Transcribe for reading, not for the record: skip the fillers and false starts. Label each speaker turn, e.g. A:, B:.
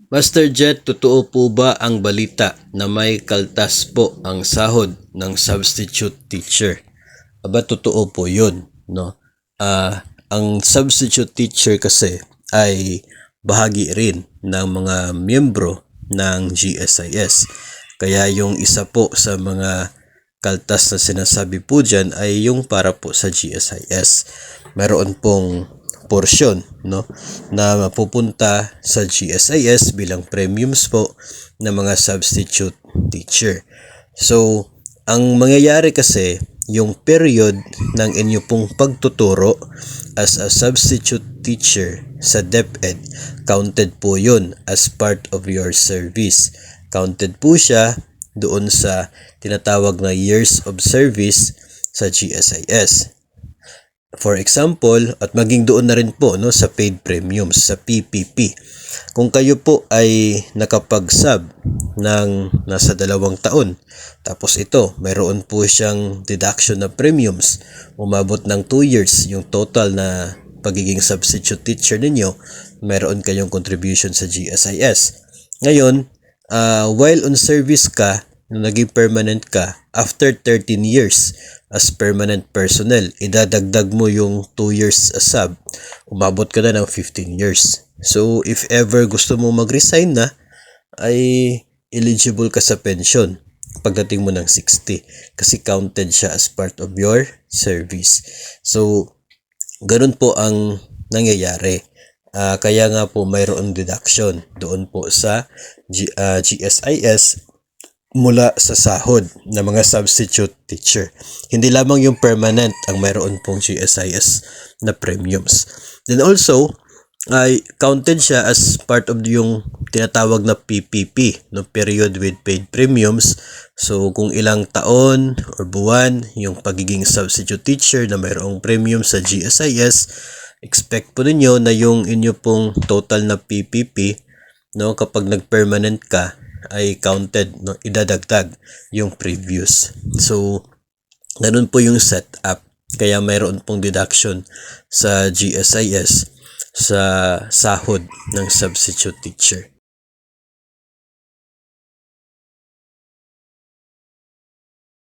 A: Master Jet, totoo po ba ang balita na may kaltas po ang sahod ng substitute teacher? Aba, totoo po yun, no? Ang substitute teacher kasi ay bahagi rin ng mga miyembro ng GSIS. Kaya yung isa po sa mga kaltas na sinasabi po dyan ay yung para po sa GSIS. Meron pong porsyon, no, na mapupunta sa GSIS bilang premiums po ng mga substitute teacher. So, ang mangyayari kasi, yung period ng inyo pong pagtuturo as a substitute teacher sa DepEd, counted po yun as part of your service. Counted po siya doon sa tinatawag na years of service sa GSIS. For example, at maging doon na rin po, no, sa paid premiums, sa PPP. Kung kayo po ay nakapag-sub ng nasa 2 taon, tapos ito, mayroon po siyang deduction na premiums, umabot ng 2 years, yung total na pagiging substitute teacher ninyo, mayroon kayong contribution sa GSIS. Ngayon, while on service ka, nung naging permanent ka, after 13 years as permanent personnel, idadagdag mo yung 2 years as sub, umabot ka na ng 15 years. So, if ever gusto mo mag-resign na, ay eligible ka sa pension pagdating mo ng 60 kasi counted siya as part of your service. So, ganun po ang nangyayari. Kaya nga po mayroon deduction doon po sa GSIS mula sa sahod ng mga substitute teacher. Hindi lamang yung permanent ang mayroon pong GSIS na premiums. Then also, ay counted siya as part of yung tinatawag na PPP, no, period with paid premiums. So, kung ilang taon or buwan yung pagiging substitute teacher na mayroong premium sa GSIS, expect po ninyo na yung inyo pong total na PPP, no, kapag nag-permanent ka, ay counted, no, idadagdag yung previous. So, ganun po yung setup. Kaya mayroon pong deduction sa GSIS sa sahod ng substitute teacher.